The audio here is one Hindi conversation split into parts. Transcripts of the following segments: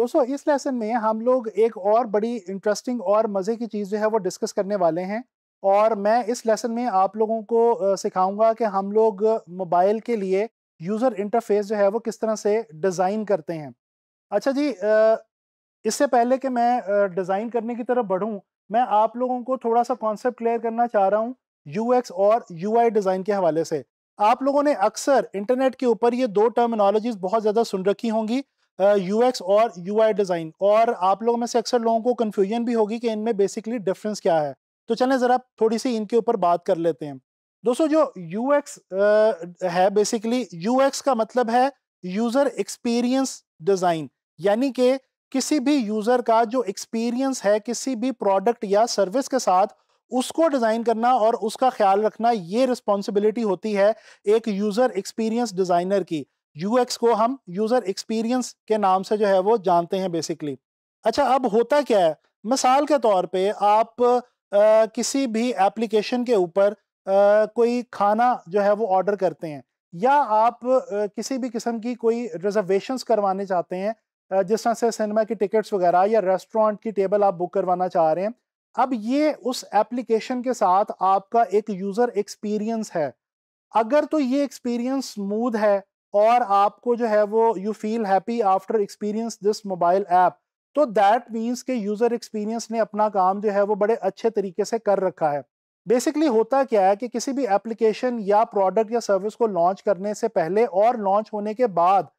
दोस्तों इस लेसन में हम लोग एक और बड़ी इंटरेस्टिंग और मज़े की चीज़ जो है वो डिस्कस करने वाले हैं। और मैं इस लेसन में आप लोगों को सिखाऊंगा कि हम लोग मोबाइल के लिए यूज़र इंटरफेस जो है वो किस तरह से डिज़ाइन करते हैं। अच्छा जी, इससे पहले कि मैं डिज़ाइन करने की तरफ बढ़ूं, मैं आप लोगों को थोड़ा सा कॉन्सेप्ट क्लियर करना चाह रहा हूं यूएक्स और यूआई डिज़ाइन के हवाले से। आप लोगों ने अक्सर इंटरनेट के ऊपर ये दो टर्मिनोलॉजीज बहुत ज़्यादा सुन रखी होंगी, यूएक्स और यूआई डिज़ाइन, और आप लोगों में से अक्सर लोगों को कन्फ्यूजन भी होगी कि इनमें बेसिकली डिफरेंस क्या है। तो चलें ज़रा थोड़ी सी इनके ऊपर बात कर लेते हैं। दोस्तों जो यूएक्स है, बेसिकली यूएक्स का मतलब है यूज़र एक्सपीरियंस डिज़ाइन, यानी कि किसी भी यूजर का जो एक्सपीरियंस है किसी भी प्रोडक्ट या सर्विस के साथ, उसको डिजाइन करना और उसका ख्याल रखना, ये रिस्पॉन्सिबिलिटी होती है एक यूजर एक्सपीरियंस डिजाइनर की। यूएक्स को हम यूजर एक्सपीरियंस के नाम से जो है वो जानते हैं बेसिकली। अच्छा, अब होता क्या है, मिसाल के तौर पे आप किसी भी एप्लीकेशन के ऊपर कोई खाना जो है वो ऑर्डर करते हैं, या आप किसी भी किस्म की कोई रिजर्वेशंस करवाने चाहते हैं, जिस तरह से सिनेमा की टिकट्स वगैरह या रेस्टोरेंट की टेबल आप बुक करवाना चाह रहे हैं। अब ये उस एप्लीकेशन के साथ आपका एक यूज़र एक्सपीरियंस है। अगर तो ये एक्सपीरियंस स्मूथ है और आपको जो है वो you feel happy after experience this mobile app, तो दैट मीन्स के यूज़र एक्सपीरियंस ने अपना काम जो है वो बड़े अच्छे तरीके से कर रखा है। बेसिकली होता क्या है कि किसी भी एप्लीकेशन या प्रोडक्ट या सर्विस को लॉन्च करने से पहले और लॉन्च होने के बाद,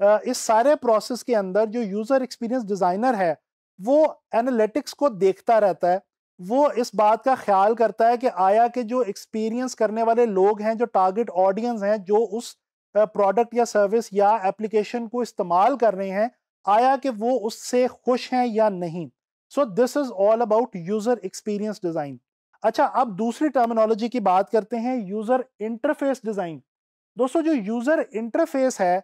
इस सारे प्रोसेस के अंदर जो यूजर एक्सपीरियंस डिजाइनर है वो एनालिटिक्स को देखता रहता है। वो इस बात का ख्याल करता है कि आया कि जो एक्सपीरियंस करने वाले लोग हैं, जो टारगेट ऑडियंस हैं, जो उस प्रोडक्ट या सर्विस या एप्लीकेशन को इस्तेमाल कर रहे हैं, आया कि वो उससे खुश हैं या नहीं। So this is all about user experience design. अच्छा, अब दूसरी टर्मिनोलॉजी की बात करते हैं, यूजर इंटरफेस डिजाइन। दोस्तों जो यूजर इंटरफेस है,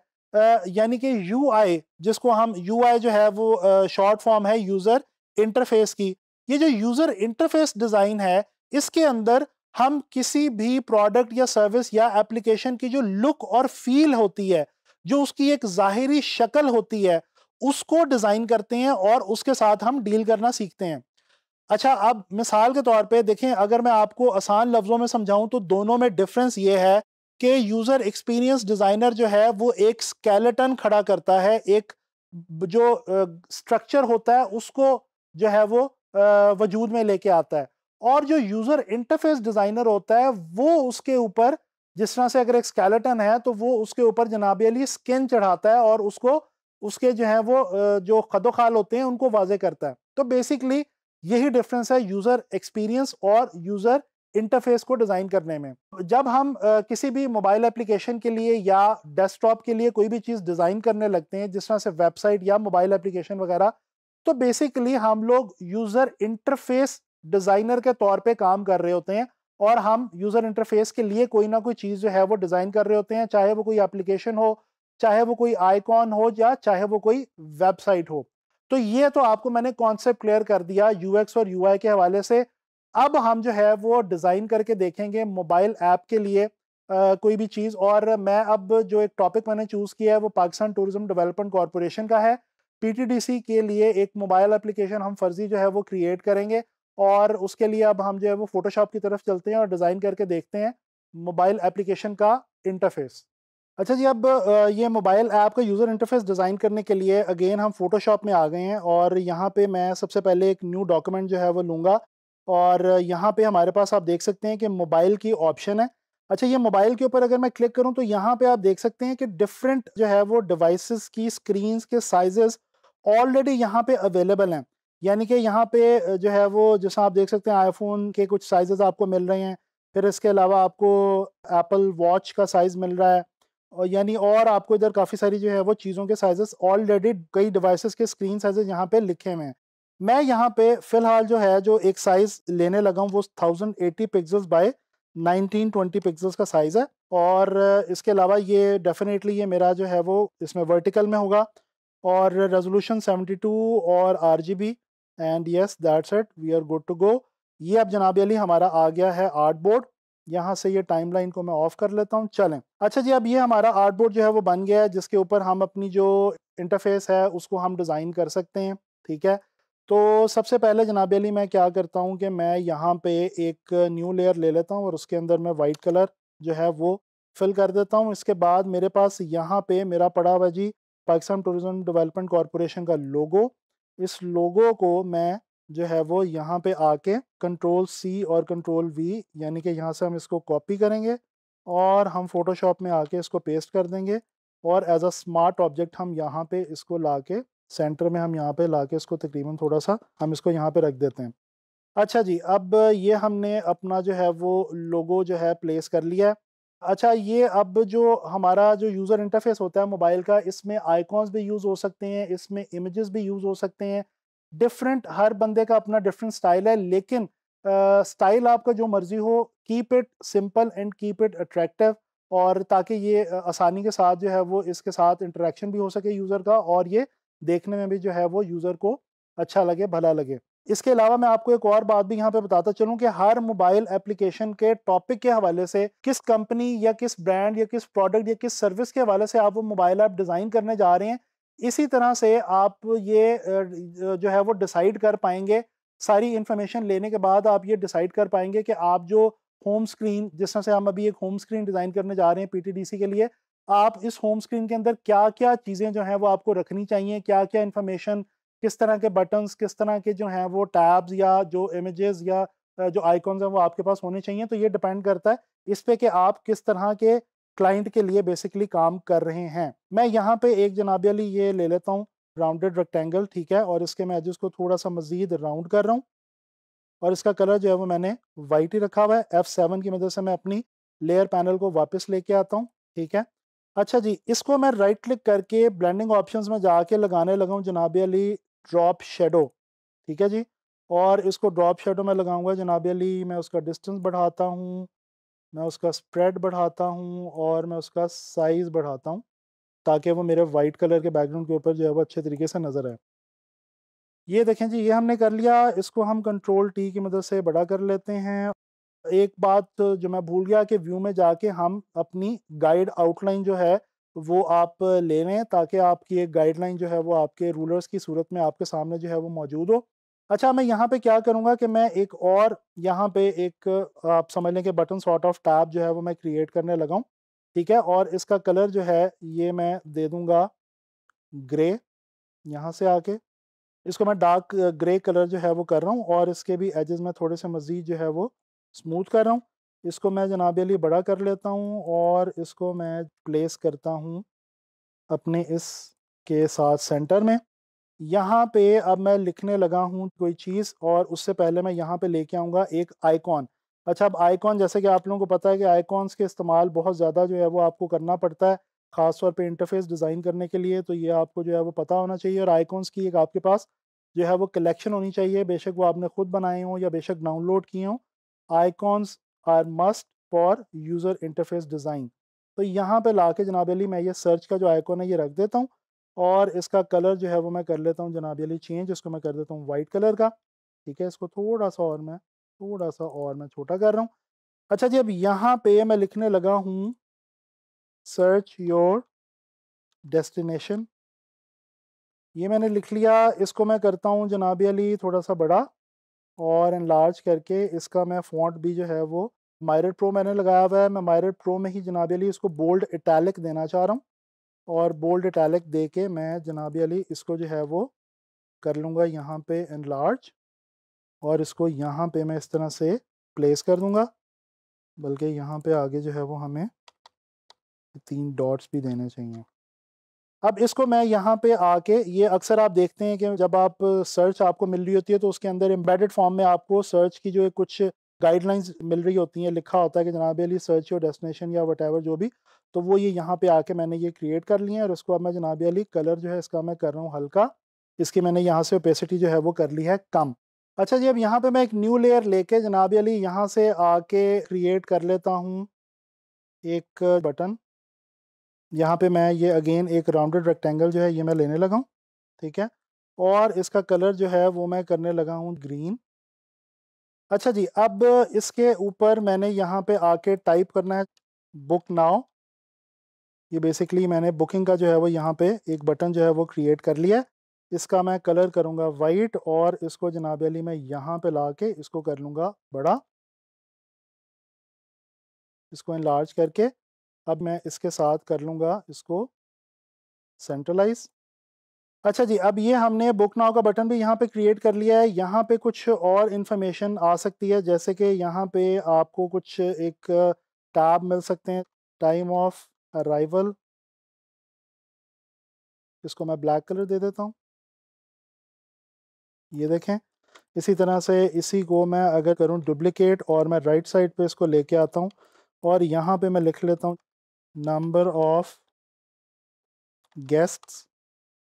यानी कि यूआई, जिसको हम यूआई जो है वो शॉर्ट फॉर्म है यूजर इंटरफेस की, ये जो यूजर इंटरफेस डिजाइन है, इसके अंदर हम किसी भी प्रोडक्ट या सर्विस या एप्लीकेशन की जो लुक और फील होती है, जो उसकी एक जाहिरी शक्ल होती है, उसको डिजाइन करते हैं और उसके साथ हम डील करना सीखते हैं। अच्छा, अब मिसाल के तौर पे देखें, अगर मैं आपको आसान लफ्जों में समझाऊं तो दोनों में डिफरेंस ये है कि यूजर एक्सपीरियंस डिजाइनर जो है वो एक स्केलेटन खड़ा करता है, एक जो स्ट्रक्चर होता है उसको जो है वो वजूद में लेके आता है। और जो यूजर इंटरफेस डिजाइनर होता है वो उसके ऊपर, जिस तरह से अगर एक स्केलेटन है तो वो उसके ऊपर जनाब अली स्किन चढ़ाता है और उसको, उसके जो है वो जो खदोखाल होते हैं उनको वाजे करता है। तो बेसिकली यही डिफरेंस है यूजर एक्सपीरियंस और यूजर इंटरफेस को डिजाइन करने में। जब हम किसी भी मोबाइल एप्लीकेशन के लिए या डेस्कटॉप के लिए कोई भी चीज डिजाइन करने लगते हैं, जिस तरह से वेबसाइट या मोबाइल एप्लीकेशन वगैरह, तो बेसिकली हम लोग यूजर इंटरफेस डिजाइनर के तौर पे काम कर रहे होते हैं। और हम यूजर इंटरफेस के लिए कोई ना कोई चीज जो है वो डिजाइन कर रहे होते हैं, चाहे वो कोई एप्लीकेशन हो, चाहे वो कोई आइकॉन हो, या चाहे वो कोई वेबसाइट हो। तो ये तो आपको मैंने कॉन्सेप्ट क्लियर कर दिया यूएक्स और यूआई के हवाले से। अब हम जो है वो डिज़ाइन करके देखेंगे मोबाइल ऐप के लिए कोई भी चीज़। और मैं अब जो एक टॉपिक मैंने चूज़ किया है वो पाकिस्तान टूरिज्म डेवलपमेंट कॉरपोरेशन का है। पीटीडीसी के लिए एक मोबाइल एप्लीकेशन हम फर्जी जो है वो क्रिएट करेंगे, और उसके लिए अब हम जो है वो फोटोशॉप की तरफ चलते हैं और डिज़ाइन करके देखते हैं मोबाइल एप्लीकेशन का इंटरफेस। अच्छा जी, अब ये मोबाइल ऐप का यूज़र इंटरफेस डिज़ाइन करने के लिए अगेन हम फ़ोटोशॉप में आ गए हैं, और यहाँ पे मैं सबसे पहले एक न्यू डॉक्यूमेंट जो है वो लूँगा। और यहाँ पे हमारे पास आप देख सकते हैं कि मोबाइल की ऑप्शन है। अच्छा, ये मोबाइल के ऊपर अगर मैं क्लिक करूँ तो यहाँ पे आप देख सकते हैं कि डिफरेंट जो है वो डिवाइसेस की स्क्रीन्स के साइजेस ऑलरेडी यहाँ पे अवेलेबल हैं। यानी कि यहाँ पे जो है वो, जैसा आप देख सकते हैं, आईफोन के कुछ साइजेस आपको मिल रहे हैं। फिर इसके अलावा आपको एप्पल वॉच का साइज़ मिल रहा है, और यानी और आपको इधर काफ़ी सारी जो है वो चीज़ों के साइजेस ऑलरेडी कई डिवाइसेस के स्क्रीन साइजेस यहाँ पे लिखे हुए हैं। मैं यहाँ पे फ़िलहाल जो है जो एक साइज़ लेने लगा हूँ वो 1080 पिक्सेल्स बाय 1920 पिक्सेल्स का साइज़ है। और इसके अलावा ये डेफिनेटली ये मेरा जो है वो इसमें वर्टिकल में होगा, और रेजोल्यूशन 72 और RGB. And yes, that's it, we are good to go. ये अब जनाब अली हमारा आ गया है आर्ट बोर्ड। यहाँ से ये टाइमलाइन को मैं ऑफ कर लेता हूँ। चलें, अच्छा जी, अब ये हमारा आर्ट बोर्ड जो है वो बन गया है, जिसके ऊपर हम अपनी जो इंटरफेस है उसको हम डिज़ाइन कर सकते हैं, ठीक है। तो सबसे पहले जनाब अली मैं क्या करता हूँ कि मैं यहाँ पे एक न्यू लेयर ले लेता हूँ और उसके अंदर मैं वाइट कलर जो है वो फिल कर देता हूँ। इसके बाद मेरे पास यहाँ पे मेरा पड़ा हुआ जी पाकिस्तान टूरिज्म डेवलपमेंट कॉरपोरेशन का लोगो। इस लोगो को मैं जो है वो यहाँ पे आके कंट्रोल सी और कंट्रोल वी यानी कि यहाँ से हम इसको कॉपी करेंगे और हम फोटोशॉप में आके इसको पेस्ट कर देंगे और एज अ स्मार्ट ऑब्जेक्ट हम यहाँ पे इसको लाके सेंटर में हम यहाँ पे लाके इसको तकरीबन थोड़ा सा हम इसको यहाँ पे रख देते हैं। अच्छा जी, अब ये हमने अपना जो है वो लोगो जो है प्लेस कर लिया है। अच्छा, ये अब जो हमारा जो यूज़र इंटरफ़ेस होता है मोबाइल का, इसमें आइकॉन्स भी यूज़ हो सकते हैं, इसमें इमेजेस भी यूज़ हो सकते हैं। डिफरेंट हर बंदे का अपना डिफरेंट स्टाइल है, लेकिन स्टाइल आपका जो मर्ज़ी हो, keep it simple and keep it attractive, और ताकि ये आसानी के साथ जो है वो इसके साथ इंटरेक्शन भी हो सके यूज़र का, और ये देखने में भी जो है वो यूज़र को अच्छा लगे, भला लगे। इसके अलावा मैं आपको एक और बात भी यहाँ पे बताता चलूँ कि हर मोबाइल एप्लीकेशन के टॉपिक के हवाले से, किस कंपनी या किस ब्रांड या किस प्रोडक्ट या किस सर्विस के हवाले से आप वो मोबाइल ऐप डिज़ाइन करने जा रहे हैं, इसी तरह से आप ये जो है वो डिसाइड कर पाएंगे। सारी इन्फॉर्मेशन लेने के बाद आप ये डिसाइड कर पाएंगे कि आप जो होम स्क्रीन, जिस तरह से हम अभी एक होम स्क्रीन डिज़ाइन करने जा रहे हैं पीटीडीसी के लिए, आप इस होम स्क्रीन के अंदर क्या क्या चीज़ें जो हैं वो आपको रखनी चाहिए, क्या क्या इन्फॉर्मेशन, किस तरह के बटन्स, किस तरह के जो हैं वो टैब्स या जो इमेजेस या जो आइकॉन्स हैं वो आपके पास होने चाहिए। तो ये डिपेंड करता है इस पे कि आप किस तरह के क्लाइंट के लिए बेसिकली काम कर रहे हैं। मैं यहाँ पे एक जनाब अली ये ले लेता हूँ राउंडेड रेक्टेंगल, ठीक है, और इसके मैं एजेस को थोड़ा सा मज़ीद राउंड कर रहा हूँ और इसका कलर जो है वो मैंने वाइट ही रखा हुआ है। F7 की मदद से मैं अपनी लेयर पैनल को वापस लेके आता हूँ, ठीक है। अच्छा जी, इसको मैं राइट क्लिक करके ब्लेंडिंग ऑप्शंस में जाके लगाने लगा हूँ जनाब अली ड्रॉप शेडो, ठीक है जी। और इसको ड्रॉप शेडो में लगाऊंगा जनाब अली, मैं उसका डिस्टेंस बढ़ाता हूँ, मैं उसका स्प्रेड बढ़ाता हूँ और मैं उसका साइज़ बढ़ाता हूँ, ताकि वो मेरे वाइट कलर के बैकग्राउंड के ऊपर जो है वो अच्छे तरीके से नज़र आए। ये देखें जी, ये हमने कर लिया। इसको हम कंट्रोल टी की मदद से बड़ा कर लेते हैं। एक बात जो मैं भूल गया कि व्यू में जाके हम अपनी गाइड आउटलाइन जो है वो आप ले लें, ताकि आपकी एक गाइडलाइन जो है वो आपके रूलर्स की सूरत में आपके सामने जो है वो मौजूद हो। अच्छा, मैं यहाँ पे क्या करूँगा कि मैं एक और यहाँ पे एक आप समझ लें कि बटन सॉर्ट ऑफ टैब जो है वो मैं क्रिएट करने लगा हूँ, ठीक है। और इसका कलर जो है ये मैं दे दूँगा ग्रे, यहाँ से आके इसको मैं डार्क ग्रे कलर जो है वो कर रहा हूँ और इसके भी एजेस में थोड़े से मज़ीद जो है वो स्मूथ कर रहा हूँ। इसको मैं जनाब अली बड़ा कर लेता हूँ और इसको मैं प्लेस करता हूँ अपने इस के साथ सेंटर में। यहाँ पे अब मैं लिखने लगा हूँ कोई चीज़, और उससे पहले मैं यहाँ पे लेके आऊँगा एक आइकॉन। अच्छा, अब आइकॉन, जैसे कि आप लोगों को पता है कि आइकॉन्स के इस्तेमाल बहुत ज़्यादा जो है वो आपको करना पड़ता है, ख़ास तौर पे इंटरफेस डिज़ाइन करने के लिए, तो ये आपको जो है वो पता होना चाहिए। और आइकॉन्स की एक आपके पास जो है वो कलेक्शन होनी चाहिए, बेशक वो आपने खुद बनाए हों या बेशक डाउनलोड किए हों। Icons are must for user interface design. तो यहाँ पे लाके जनाब अली मैं ये सर्च का जो आइकॉन है ये रख देता हूँ और इसका कलर जो है वो मैं कर लेता हूँ जनाब अली चेंज, इसको मैं कर देता हूँ वाइट कलर का, ठीक है। इसको थोड़ा सा और मैं छोटा कर रहा हूँ। अच्छा जी, अब यहाँ पे मैं लिखने लगा हूँ सर्च योर डेस्टिनेशन। ये मैंने लिख लिया। इसको मैं करता हूँ जनाब अली थोड़ा सा बड़ा और एनलार्ज करके इसका मैं फ़ॉन्ट भी जो है वो मायरेट प्रो मैंने लगाया हुआ है। मैं मायरेट प्रो में ही जनाब अली इसको बोल्ड इटैलिक देना चाह रहा हूँ और बोल्ड इटैलिक दे के मैं जनाब अली इसको जो है वो कर लूँगा यहाँ पे एनलार्ज, और इसको यहाँ पे मैं इस तरह से प्लेस कर दूँगा। बल्कि यहाँ पे आगे जो है वो हमें 3 डॉट्स भी देने चाहिए। अब इसको मैं यहाँ पे आके, ये अक्सर आप देखते हैं कि जब आप सर्च आपको मिल रही होती है तो उसके अंदर एम्बेडेड फॉर्म में आपको सर्च की जो है कुछ गाइडलाइंस मिल रही होती हैं, लिखा होता है कि जनाब अली सर्च योर डेस्टिनेशन या वट जो भी। तो वो ये यहाँ पे आके मैंने ये क्रिएट कर लिए हैं और इसको अब मैं जनाब अली कलर जो है इसका मैं कर रहा हूँ हल्का। इसकी मैंने यहाँ से ओपेसिटी जो है वो कर ली है कम। अच्छा जी, अब यहाँ पे मैं एक न्यू लेयर लेके जनाब अली यहाँ से आके क्रिएट कर लेता हूँ एक बटन। यहाँ पे मैं ये अगेन एक राउंडेड रेक्टेंगल जो है ये मैं लेने लगा हूँ, ठीक है। और इसका कलर जो है वो मैं करने लगा हूँ ग्रीन। अच्छा जी, अब इसके ऊपर मैंने यहाँ पे आके टाइप करना है बुक नाउ। ये बेसिकली मैंने बुकिंग का जो है वो यहाँ पे एक बटन जो है वो क्रिएट कर लिया है। इसका मैं कलर करूँगा वाइट और इसको जनाब अली मैं यहाँ पे ला के इसको कर लूँगा बड़ा, इसको इनलार्ज करके अब मैं इसके साथ कर लूँगा इसको सेंट्रलाइज। अच्छा जी, अब ये हमने बुक नाउ का बटन भी यहाँ पे क्रिएट कर लिया है। यहाँ पे कुछ और इन्फॉर्मेशन आ सकती है, जैसे कि यहाँ पे आपको कुछ एक टैब मिल सकते हैं, टाइम ऑफ अराइवल, इसको मैं ब्लैक कलर दे देता हूँ। ये देखें, इसी तरह से इसी को मैं अगर करूँ डुप्लिकेट और मैं राइट साइड पे इसको लेके आता हूँ और यहाँ पे मैं लिख लेता हूँ नंबर ऑफ गेस्ट्स,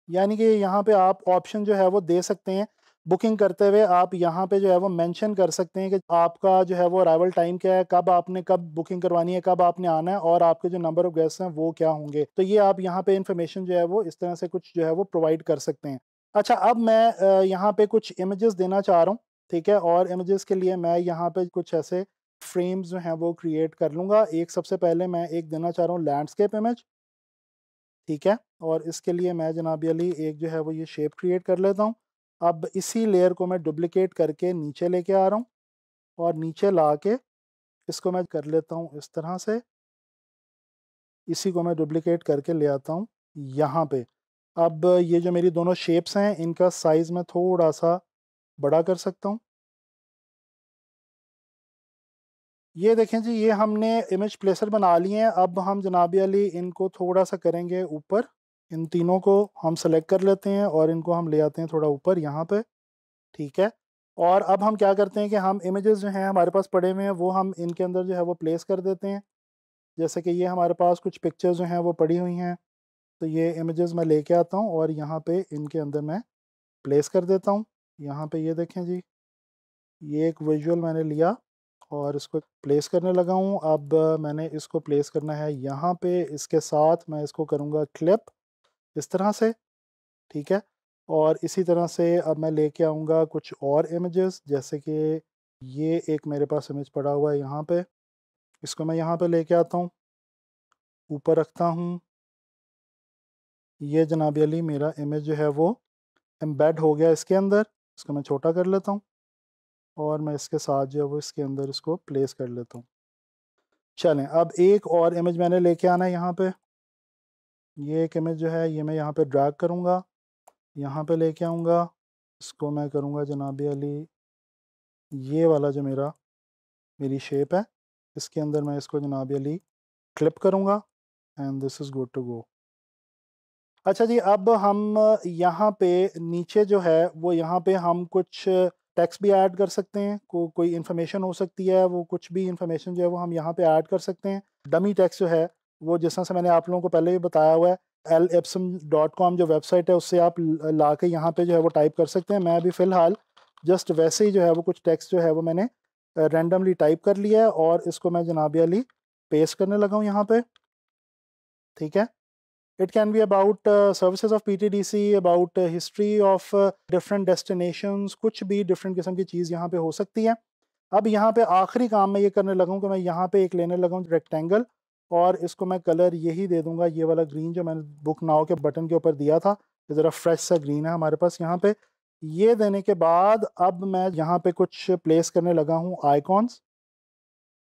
यानी कि यहाँ पे आप ऑप्शन जो है वो दे सकते हैं। बुकिंग करते हुए आप यहाँ पे जो है वो मेंशन कर सकते हैं कि आपका जो है वो अराइवल टाइम क्या है, कब आपने कब बुकिंग करवानी है, कब आपने आना है और आपके जो नंबर ऑफ गेस्ट हैं वो क्या होंगे। तो ये आप यहाँ पे इंफॉर्मेशन जो है वो इस तरह से कुछ जो है वो प्रोवाइड कर सकते हैं। अच्छा, अब मैं यहाँ पे कुछ इमेजेस देना चाह रहा हूँ, ठीक है, और इमेजेस के लिए मैं यहाँ पे कुछ ऐसे फ्रेम्स जो हैं वो क्रिएट कर लूँगा। एक सबसे पहले मैं एक देना चाह रहा हूँ लैंडस्केप इमेज, ठीक है, और इसके लिए मैं जनाब अली एक जो है वो ये शेप क्रिएट कर लेता हूँ। अब इसी लेयर को मैं डुप्लिकेट करके नीचे लेके आ रहा हूँ और नीचे ला के इसको मैं कर लेता हूँ इस तरह से, इसी को मैं डुप्लिकेट करके ले आता हूँ यहाँ पे। अब ये जो मेरी दोनों शेप्स हैं इनका साइज़ मैं थोड़ा सा बड़ा कर सकता हूँ। ये देखें जी, ये हमने इमेज प्लेसर बना लिए हैं। अब हम जनाब अली इनको थोड़ा सा करेंगे ऊपर, इन तीनों को हम सेलेक्ट कर लेते हैं और इनको हम ले आते हैं थोड़ा ऊपर यहाँ पे, ठीक है। और अब हम क्या करते हैं कि हम इमेजेस जो हैं हमारे पास पड़े हुए हैं वो हम इनके अंदर जो है वो प्लेस कर देते हैं। जैसे कि ये हमारे पास कुछ पिक्चर्स जो हैं वो पड़ी हुई हैं, तो ये इमेजेस मैं लेके आता हूँ और यहाँ पे इनके अंदर मैं प्लेस कर देता हूँ। यहाँ पे ये देखें जी, ये एक विजुअल मैंने लिया और इसको प्लेस करने लगा हूँ। अब मैंने इसको प्लेस करना है यहाँ पे, इसके साथ मैं इसको करूँगा क्लिप इस तरह से, ठीक है। और इसी तरह से अब मैं लेके आऊँगा कुछ और इमेजेस, जैसे कि ये एक मेरे पास इमेज पड़ा हुआ है यहाँ पे, इसको मैं यहाँ पे लेके आता हूँ, ऊपर रखता हूँ। ये जनाब अली मेरा इमेज जो है वो एम्बेड हो गया इसके अंदर। इसको मैं छोटा कर लेता हूँ और मैं इसके साथ जो है वो इसके अंदर इसको प्लेस कर लेता हूँ। चलें, अब एक और इमेज मैंने लेके आना है यहाँ पे। ये एक इमेज जो है ये मैं यहाँ पे ड्रैग करूँगा, यहाँ पे लेके आऊँगा, इसको मैं करूँगा जनाब अली ये वाला जो मेरी शेप है इसके अंदर मैं इसको जनाब अली क्लिप करूँगा and this is good to go. अच्छा जी, अब हम यहाँ पे नीचे जो है वो यहाँ पे हम कुछ टेक्स्ट भी ऐड कर सकते हैं, कोई इन्फॉर्मेशन हो सकती है, वो कुछ भी इन्फॉर्मेशन जो है वो हम यहाँ पे ऐड कर सकते हैं। डमी टेक्स्ट जो है वो जिस तरह से मैंने आप लोगों को पहले भी बताया हुआ है, elipsum.com जो वेबसाइट है उससे आप ला के यहाँ पे जो है वो टाइप कर सकते हैं। मैं अभी फ़िलहाल जस्ट वैसे ही जो है वो कुछ टेक्स्ट जो है वो मैंने रैंडमली टाइप कर लिया है और इसको मैं जनाब अली पेस्ट करने लगा हूँ यहाँ पे, ठीक है। It can be about services of PTDC, about history of different destinations, कुछ भी डिफरेंट किस्म की चीज़ यहाँ पे हो सकती है। अब यहाँ पे आखिरी काम मैं ये करने लगा हूँ कि मैं यहाँ पे एक लेने लगा हूँ रेक्टेंगल और इसको मैं कलर यही दे दूँगा, ये वाला ग्रीन जो मैंने बुक नाउ के बटन के ऊपर दिया था, ये ज़रा फ्रेश सा ग्रीन है हमारे पास यहाँ पे। ये देने के बाद अब मैं यहाँ पे कुछ प्लेस करने लगा हूँ आइकॉन्स,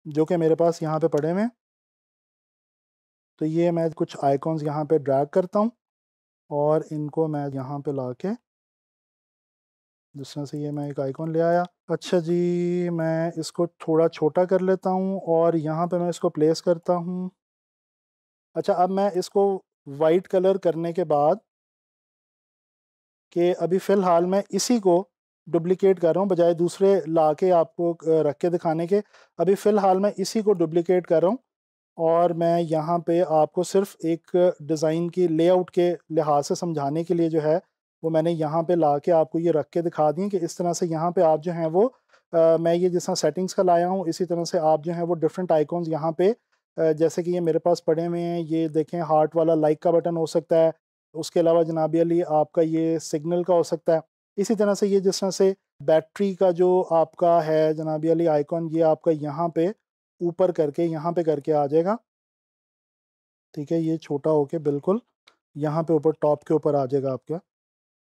जो कि मेरे पास यहाँ पे पड़े हुए हैं। तो ये मैं कुछ आइकॉन्स यहाँ पे ड्रैग करता हूँ और इनको मैं यहाँ पे लाके जिस तरह से ये मैं एक आइकॉन ले आया। अच्छा जी, मैं इसको थोड़ा छोटा कर लेता हूँ और यहाँ पे मैं इसको प्लेस करता हूँ। अच्छा, अब मैं इसको वाइट कलर करने के बाद कि अभी फ़िलहाल मैं इसी को डुप्लिकेट कर रहा हूँ बजाय दूसरे ला के आपको रख के दिखाने के। अभी फ़िलहाल मैं इसी को डुप्लिकेट कर रहा हूँ और मैं यहाँ पे आपको सिर्फ एक डिज़ाइन की लेआउट के लिहाज से समझाने के लिए जो है वो मैंने यहाँ पे ला के आपको ये रख के दिखा दी कि इस तरह से यहाँ पे आप जो हैं वो मैं ये जिस तरह सेटिंग्स का लाया हूँ इसी तरह से आप जो हैं वो डिफरेंट आइकॉन्स यहाँ पे जैसे कि ये मेरे पास पड़े हुए हैं, ये देखें हार्ट वाला लाइक का बटन हो सकता है, उसके अलावा जनाब अली आपका ये सिग्नल का हो सकता है। इसी तरह से ये जिस तरह से बैटरी का जो आपका है जनाब अली आइकॉन, ये आपका यहाँ पे ऊपर करके यहाँ पे करके आ जाएगा। ठीक है, ये छोटा होके बिल्कुल यहाँ पे ऊपर टॉप के ऊपर आ जाएगा आपका।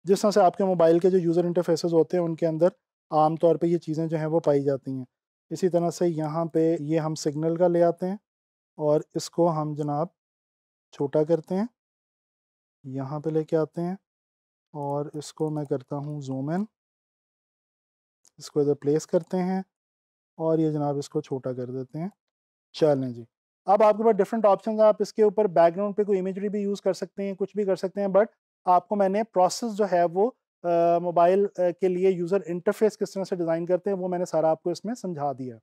जिस तरह से आपके मोबाइल के जो यूज़र इंटरफेसेस होते हैं उनके अंदर आम तौर पे ये चीज़ें जो हैं वो पाई जाती हैं। इसी तरह से यहाँ पे ये हम सिग्नल का ले आते हैं और इसको हम जनाब छोटा करते हैं, यहाँ पे लेके आते हैं और इसको मैं करता हूँ ज़ूम इन, इसको इधर प्लेस करते हैं और ये जनाब इसको छोटा कर देते हैं। चलें जी। अब आपके पास डिफरेंट ऑप्शंस हैं, आप इसके ऊपर बैकग्राउंड पे कोई इमेजरी भी यूज़ कर सकते हैं, कुछ भी कर सकते हैं, बट आपको मैंने प्रोसेस जो है वो मोबाइल के लिए यूज़र इंटरफेस किस तरह से डिज़ाइन करते हैं, वो मैंने सारा आपको इसमें समझा दिया।